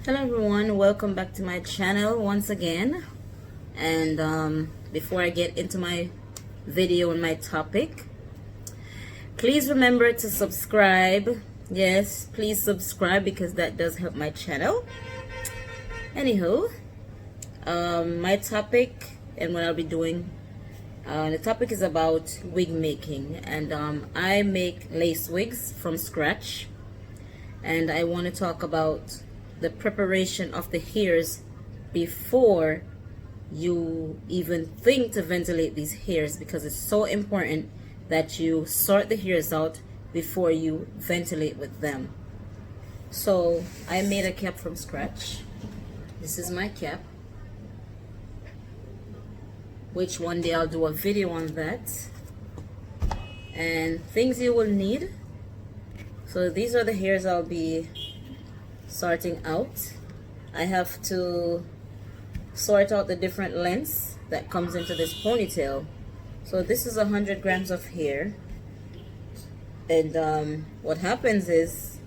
Hello everyone, welcome back to my channel once again. And before I get into my video and my topic, please remember to subscribe. Yes, please subscribe because that does help my channel. Anywho, my topic and what I'll be doing, the topic is about wig making, and I make lace wigs from scratch, and I want to talk about the preparation of the hairs before you even think to ventilate these hairs, because it's so important that you sort the hairs out before you ventilate with them. So I made a cap from scratch. This is my cap, which one day I'll do a video on that. And things you will need. So these are the hairs I'll be sorting out. I have to sort out the different lengths that comes into this ponytail. So this is 100 grams of hair, and what happens is,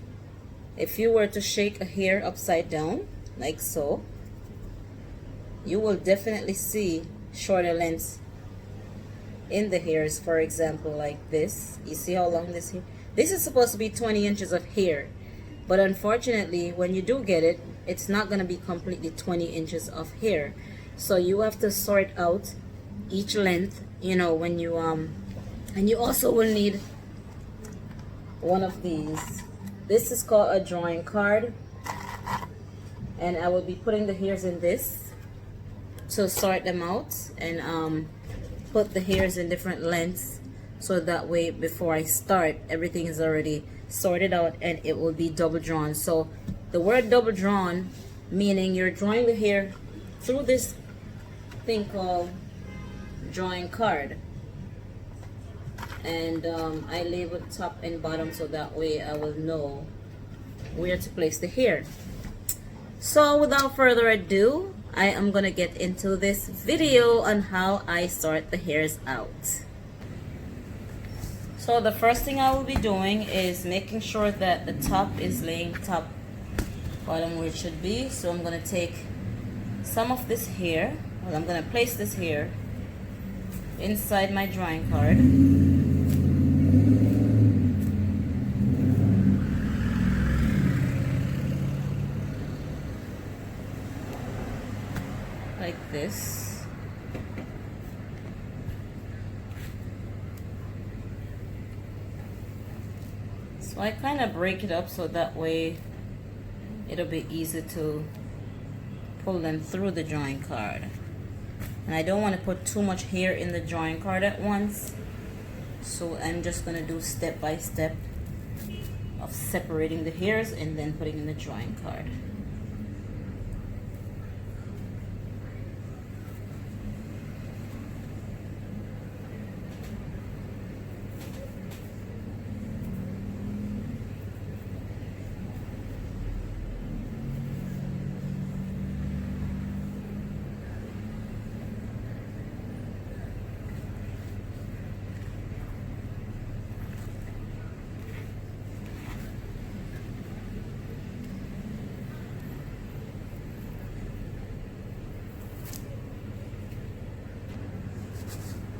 if you were to shake a hair upside down like so, you will definitely see shorter lengths in the hairs. For example, like this, you see how long this hair, this is supposed to be 20 inches of hair. But unfortunately, when you do get it, it's not going to be completely 20 inches of hair. So you have to sort out each length, when you, and you also will need one of these. This is called a drawing card. And I will be putting the hairs in this to sort them out and put the hairs in different lengths. So that way, before I start, everything is already sorted out and it will be double drawn. So the word double drawn, meaning you're drawing the hair through this thing called drawing card. And I label top and bottom so that way I will know where to place the hair. So without further ado, I am gonna get into this video on how I sort the hairs out. So the first thing I will be doing is making sure that the top is laying top bottom where it should be. So I'm going to take some of this hair, well, I'm going to place this hair inside my drawing card. Like this. So I kind of break it up so that way it'll be easy to pull them through the drawing card. And I don't want to put too much hair in the drawing card at once. So I'm just going to do step by step of separating the hairs and then putting in the drawing card.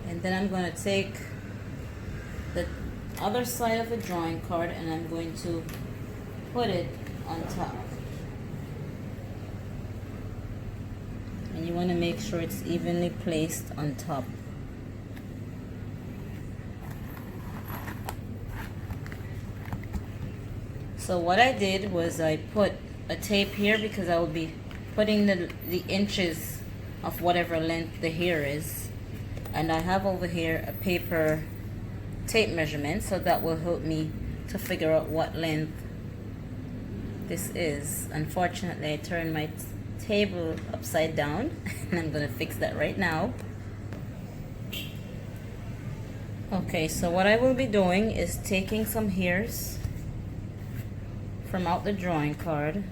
And then I'm going to take the other side of the drawing card and I'm going to put it on top. And you want to make sure it's evenly placed on top. So what I did was I put a tape here because I will be putting the inches of whatever length the hair is. And I have over here a paper tape measurement, so that will help me to figure out what length this is. Unfortunately, I turned my table upside down and I'm going to fix that right now. Okay, so what I will be doing is taking some hairs from out the drawing card.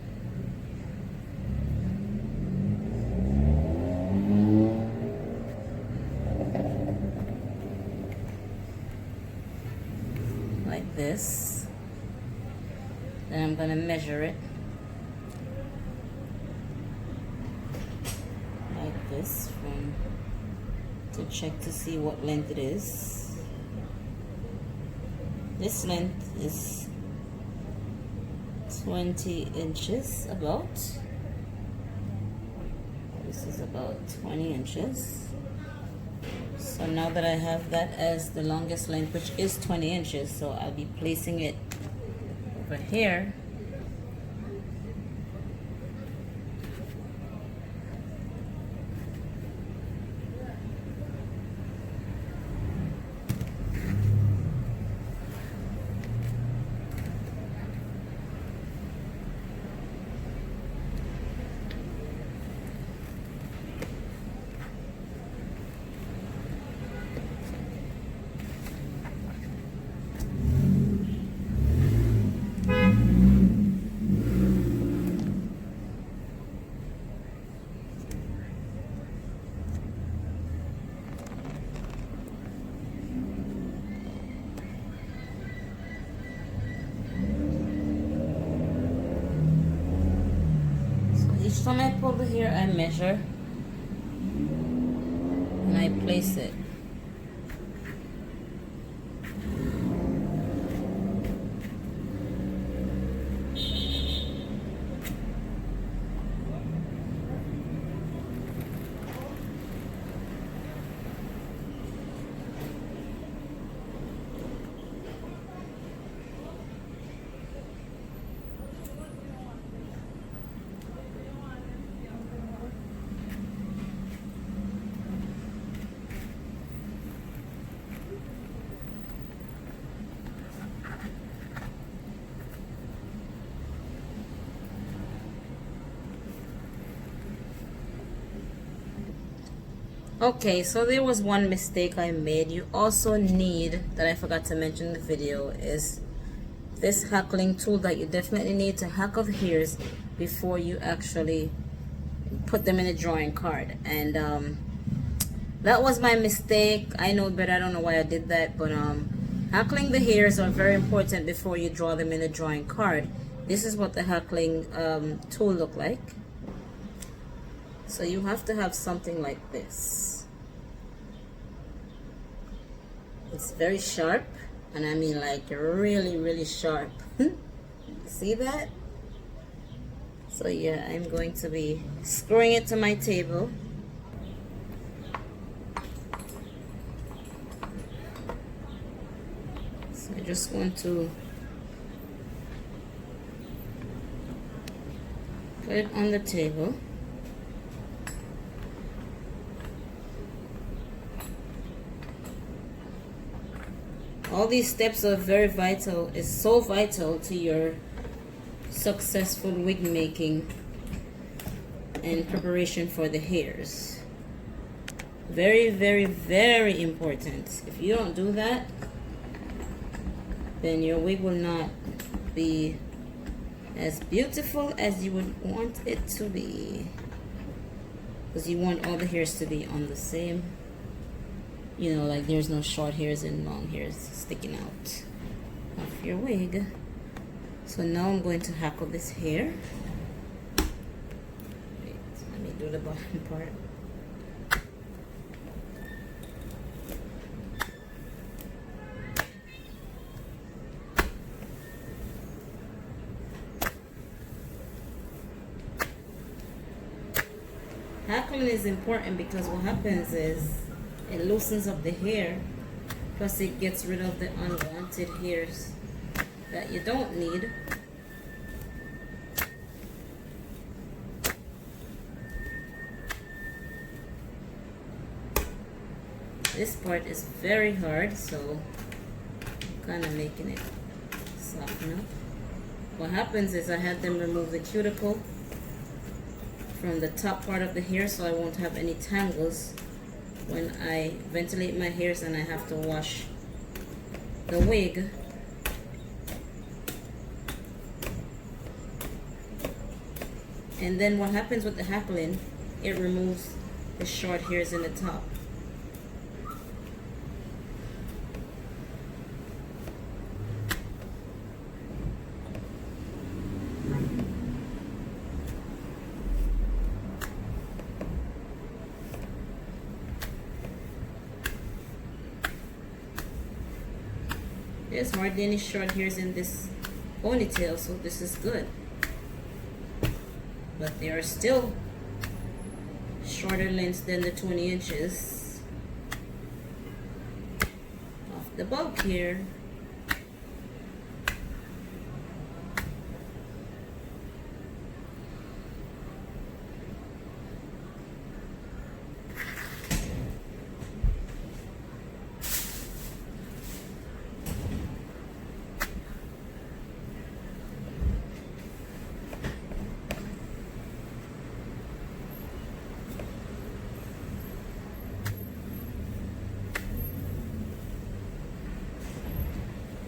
Like this. Then I'm going to measure it this to check to see what length it is. This length is 20 inches about. This is about 20 inches. So now that I have that as the longest length, which is 20 inches, so I'll be placing it over here. Each time I pull the hair, I measure and I place it. Okay, so there was one mistake I made. You also need, that I forgot to mention in the video, is this hackling tool that you definitely need to hack off hairs before you actually put them in a drawing card. And that was my mistake. I know better. I don't know why I did that, but hackling the hairs are very important before you draw them in a drawing card. This is what the hackling tool look like. So you have to have something like this. It's very sharp, and I mean like really, really sharp. See that? So yeah, I'm going to be screwing it to my table. So I just want to put it on the table. All these steps are very vital. It's so vital to your successful wig making and preparation for the hairs. Very, very, very important. If you don't do that, then your wig will not be as beautiful as you would want it to be. Because you want all the hairs to be on the same, you know, like there's no short hairs and long hairs sticking out of your wig. So now I'm going to hackle this hair. Wait, let me do the bottom part. Hackling is important because what happens is it loosens up the hair, plus it gets rid of the unwanted hairs that you don't need. This part is very hard, so I'm kind of making it soften up. What happens is I had them remove the cuticle from the top part of the hair so I won't have any tangles when I ventilate my hairs and I have to wash the wig. And then what happens with the hackling, it removes the short hairs in the top. There's hardly any short hairs in this ponytail, so this is good. But they are still shorter lengths than the 20 inches off the bulk here.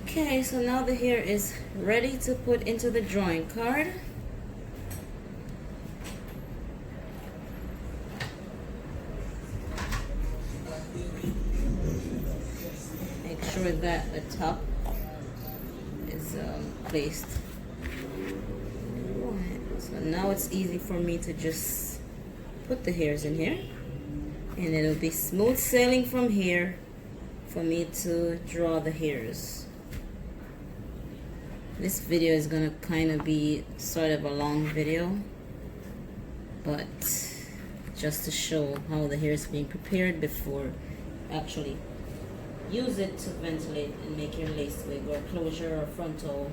Okay, so now the hair is ready to put into the drawing card. Make sure that the top is placed. So now it's easy for me to just put the hairs in here, and it'll be smooth sailing from here for me to draw the hairs. This video is gonna kind of be sort of a long video, but just to show how the hair is being prepared before actually use it to ventilate and make your lace wig or closure or frontal.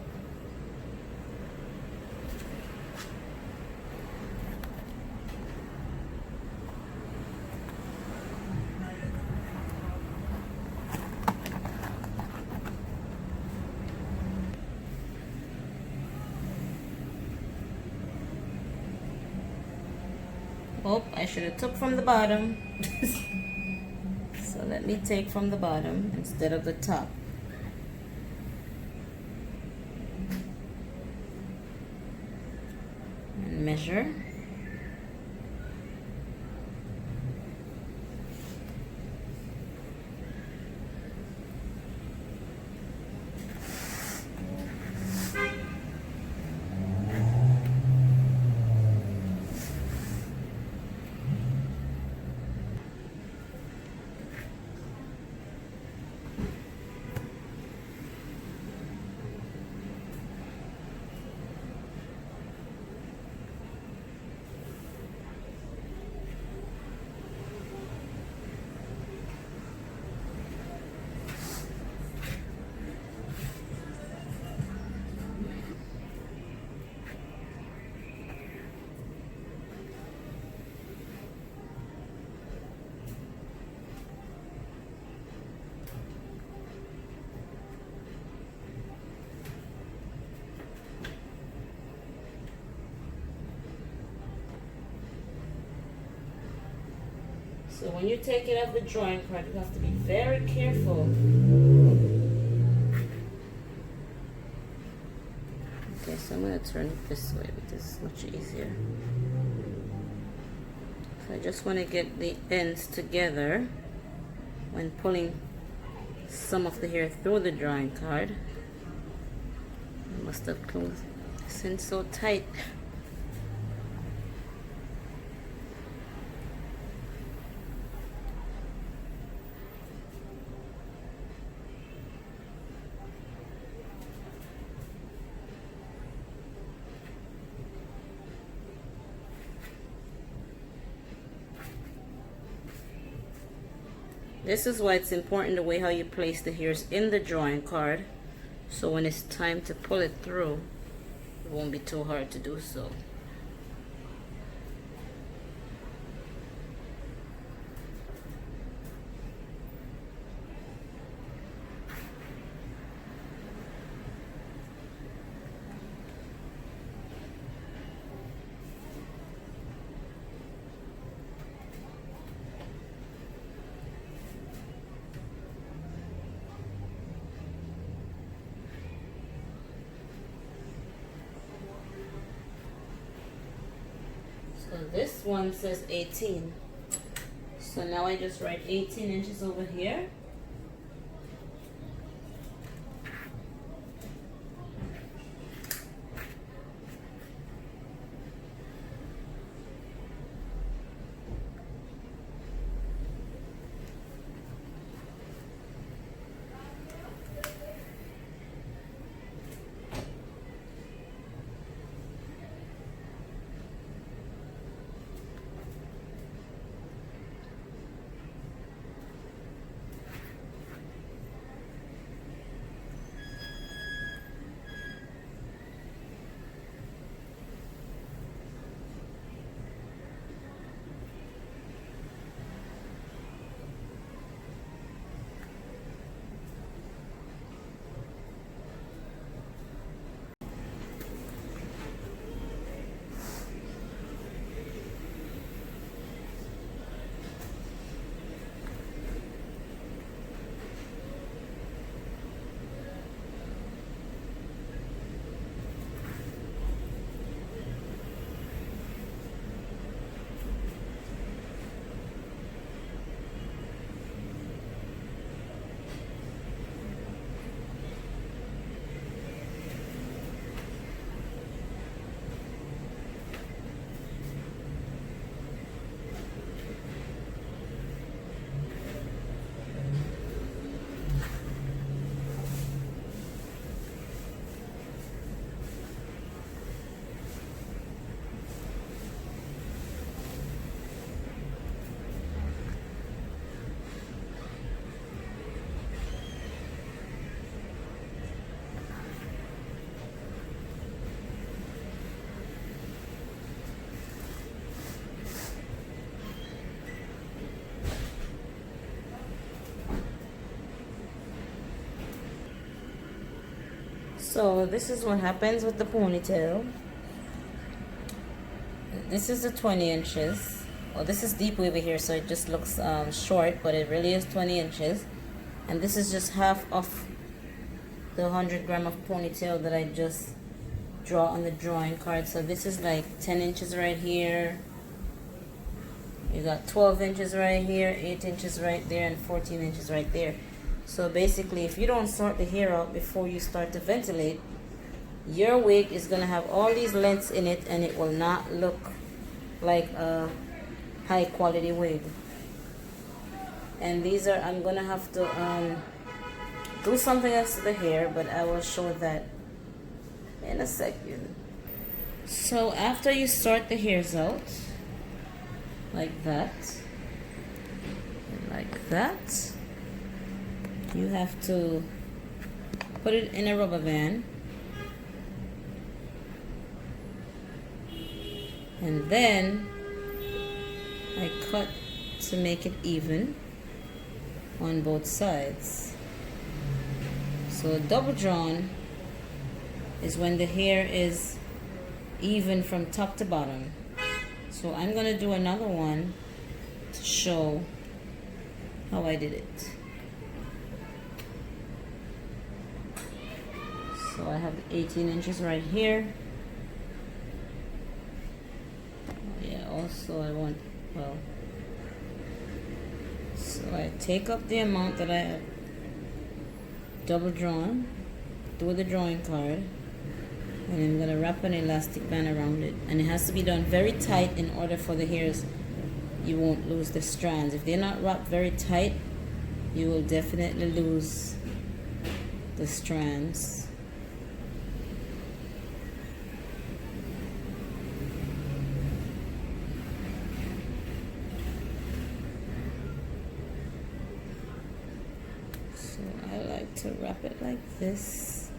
Oh, I should have took from the bottom. So let me take from the bottom instead of the top. And measure. So when you take it off the drawing card, you have to be very careful. Okay, so I'm going to turn it this way because it's much easier. So I just want to get the ends together when pulling some of the hair through the drawing card. I must have closed this in so tight. This is why it's important the way how you place the hairs in the drawing card, so when it's time to pull it through, it won't be too hard to do so. So this one says 18. So now I just write 18 inches over here. So this is what happens with the ponytail. This is the 20 inches. Well, this is deep over here, so it just looks short, but it really is 20 inches. And this is just half of the 100 gram of ponytail that I just draw on the drawing card. So this is like 10 inches right here. You got 12 inches right here, 8 inches right there, and 14 inches right there. So basically, if you don't sort the hair out before you start to ventilate, your wig is going to have all these lengths in it, and it will not look like a high quality wig. And these are, I'm going to have to do something else to the hair, but I will show that in a second. So after you sort the hairs out, like that, and like that, you have to put it in a rubber band, and then I cut to make it even on both sides. So double drawn is when the hair is even from top to bottom. So I'm going to do another one to show how I did it. So I have 18 inches right here. Yeah, also I want, well, so I take up the amount that I have double drawn, do the drawing card, and I'm going to wrap an elastic band around it. And it has to be done very tight in order for the hairs, you won't lose the strands. If they're not wrapped very tight, you will definitely lose the strands. So I like to wrap it like this.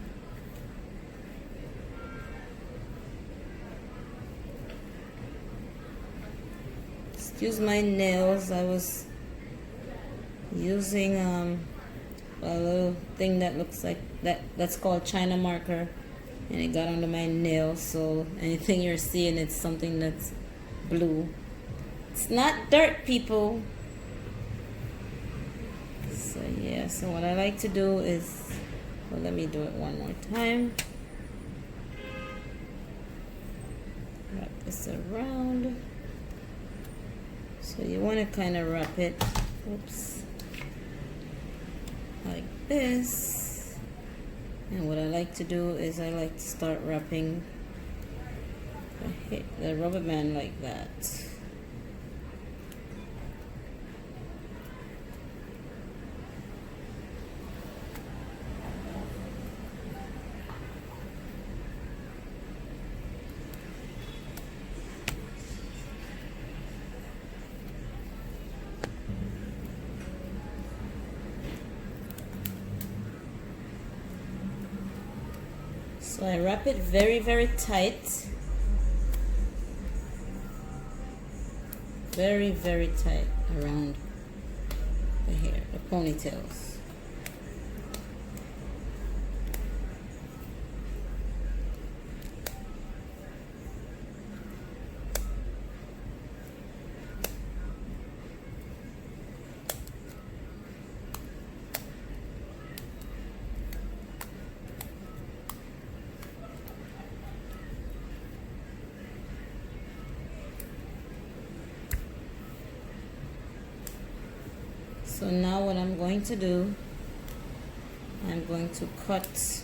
Excuse my nails, I was using a little thing that looks like that's called China marker, and it got under my nail. So anything you're seeing, it's something that's blue. It's not dirt, people. So yeah, so what I like to do is, well, let me do it one more time. Wrap this around. So you want to kind of wrap it, oops, like this. And what I like to do is I like to start wrapping the rubber band like that. So I wrap it very, very tight. Very, very tight around the hair, the ponytails. So now what I'm going to do, I'm going to cut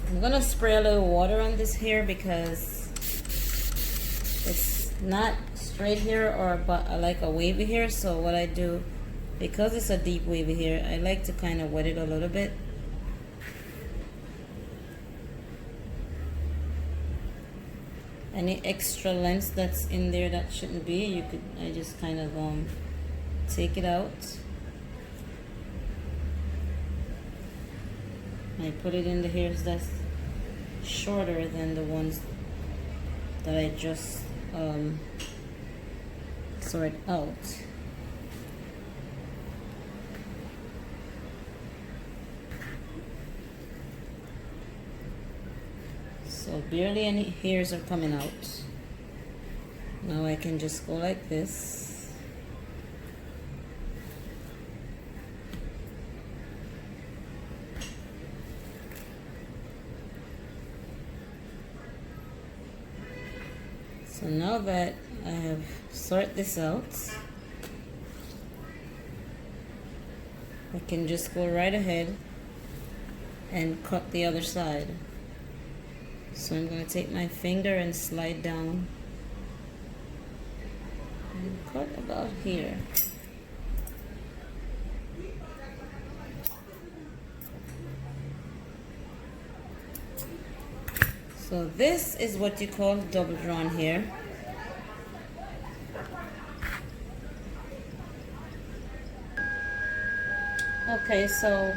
I'm gonna spray a little water on this hair because it's not straight hair or like a wavy hair. So what I do, because it's a deep wavy hair, I like to kind of wet it a little bit. Any extra lengths that's in there that shouldn't be, I just kind of take it out. I put it in the hairs that's shorter than the ones that I just sort out. So barely any hairs are coming out. Now I can just go like this. So now that I have sorted this out, I can just go right ahead and cut the other side. So I'm going to take my finger and slide down and cut about here. So this is what you call double drawn hair. Okay, so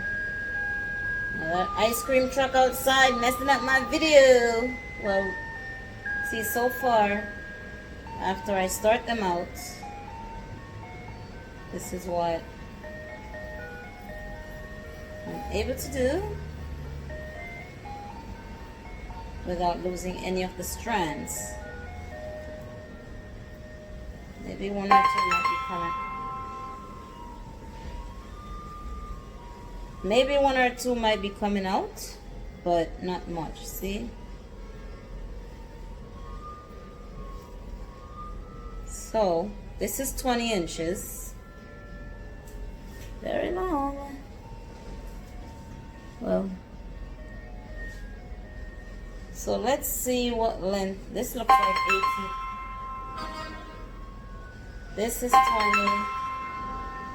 that ice cream truck outside messing up my video. Well, see, so far, after I start them out, this is what I'm able to do without losing any of the strands. Maybe one or two might be coming. Maybe one or two might be coming out, but not much. See? So this is 20 inches. Very long. Well, so let's see what length. This looks like 18. This is 20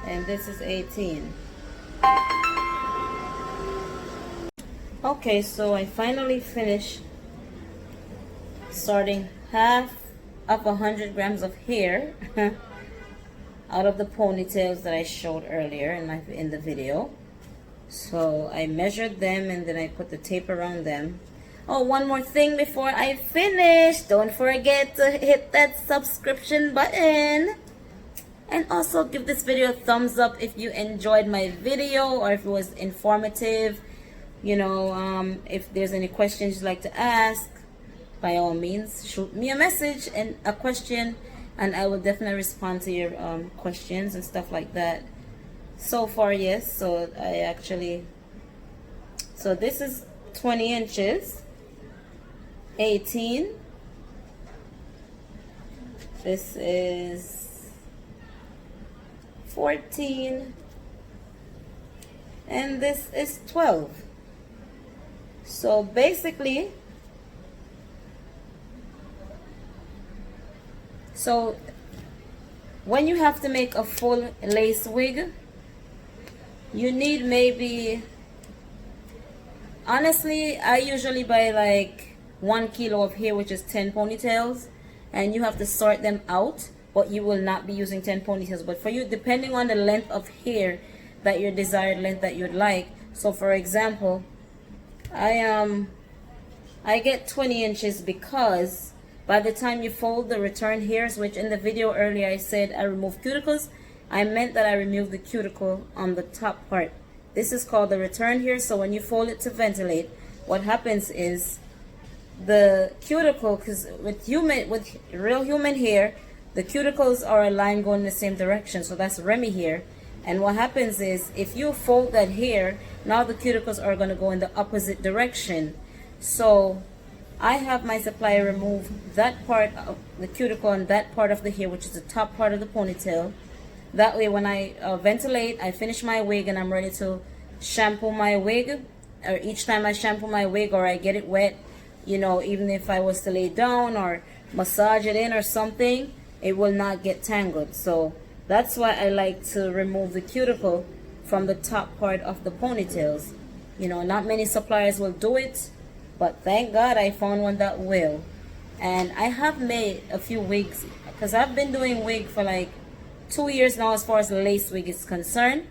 and this is 18. Okay, so I finally finished starting half of 100 grams of hair out of the ponytails that I showed earlier in the video. So I measured them and then I put the tape around them. Oh, one more thing before I finish. Don't forget to hit that subscription button. And also give this video a thumbs up if you enjoyed my video or if it was informative. You know, if there's any questions you'd like to ask, by all means, shoot me a message and a question, and I will definitely respond to your questions and stuff like that. So far, yes. So so this is 20 inches, 18. This is 14, and this is 12. So basically, so when you have to make a full lace wig, you need maybe, honestly, I usually buy like 1 kilo of hair, which is 10 ponytails, and you have to sort them out, but you will not be using 10 ponytails. But for you, depending on the length of hair that your desired length that you'd like. So for example, I get 20 inches because by the time you fold the return hairs, which in the video earlier I said I remove cuticles, I meant that I remove the cuticle on the top part. This is called the return hair. So when you fold it to ventilate, what happens is the cuticle, because with real human hair, the cuticles are aligned going in the same direction. So that's Remy hair. And what happens is if you fold that hair, now the cuticles are going to go in the opposite direction. So I have my supplier remove that part of the cuticle and that part of the hair, which is the top part of the ponytail. That way when I ventilate, I finish my wig and I'm ready to shampoo my wig, or each time I shampoo my wig or I get it wet, you know, even if I was to lay down or massage it in or something, it will not get tangled. So that's why I like to remove the cuticle from the top part of the ponytails. You know, not many suppliers will do it, but thank God I found one that will. And I have made a few wigs, because I've been doing wig for like 2 years now as far as the lace wig is concerned.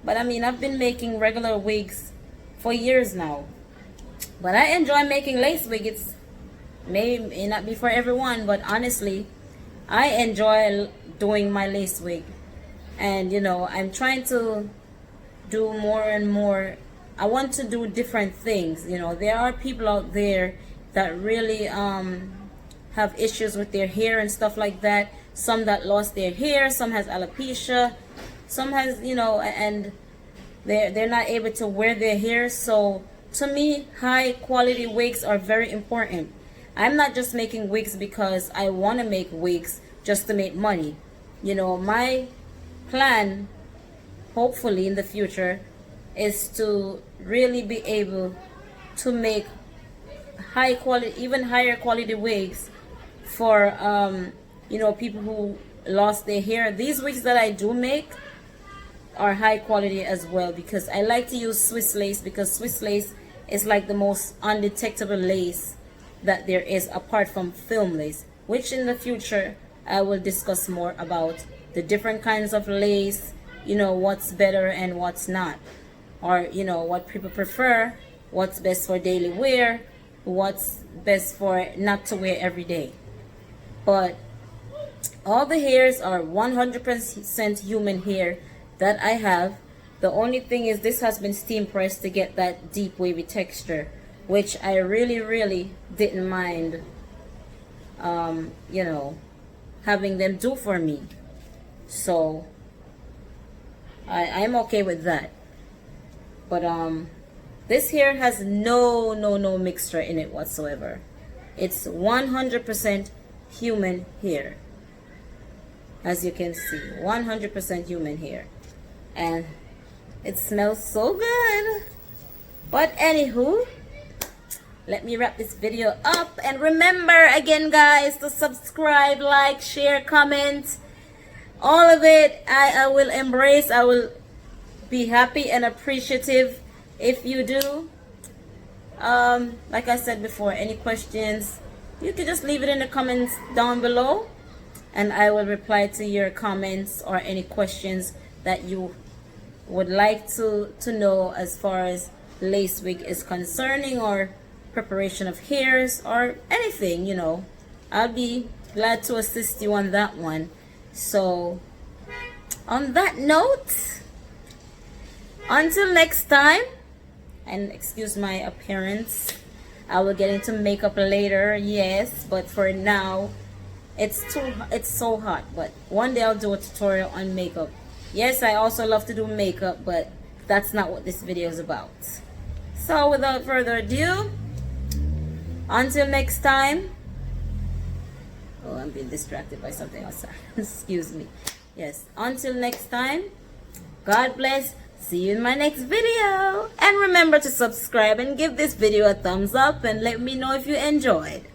But I mean, I've been making regular wigs for years now. But I enjoy making lace wig. It's may not be for everyone, but honestly, I enjoy doing my lace wig. And you know, I'm trying to do more and more. I want to do different things. You know, there are people out there that really have issues with their hair and stuff like that. Some that lost their hair, some has alopecia, some has, you know, and they're not able to wear their hair. So to me, high quality wigs are very important. I'm not just making wigs because I want to make wigs just to make money. You know, my plan, hopefully in the future, is to really be able to make high quality, even higher quality wigs for you know, people who lost their hair. These wigs that I do make are high quality as well, because I like to use Swiss lace, because Swiss lace is like the most undetectable lace that there is, apart from film lace, which in the future I will discuss more about the different kinds of lace, you know, what's better and what's not, or you know, what people prefer, what's best for daily wear, what's best for not to wear every day. But all the hairs are 100% human hair that I have. The only thing is this has been steam pressed to get that deep wavy texture, which I really didn't mind you know, having them do for me. So I'm okay with that. But this hair has no mixture in it whatsoever. It's 100% human hair. As you can see, 100% human hair. And it smells so good. But anywho, let me wrap this video up. And remember again, guys, to subscribe, like, share, comment. All of it I will embrace. I will be happy and appreciative if you do. Like I said before, any questions, you can just leave it in the comments down below, and I will reply to your comments or any questions that you would like to know as far as lace wig is concerning, or preparation of hairs, or anything, you know. I'll be glad to assist you on that one. So on that note, until next time, and excuse my appearance, I will get into makeup later, yes, but for now it's so hot. But one day I'll do a tutorial on makeup. Yes, I also love to do makeup, but that's not what this video is about. So without further ado, until next time. Oh, I'm being distracted by something else. Excuse me. Yes, until next time, God bless. See you in my next video. And remember to subscribe and give this video a thumbs up and let me know if you enjoyed.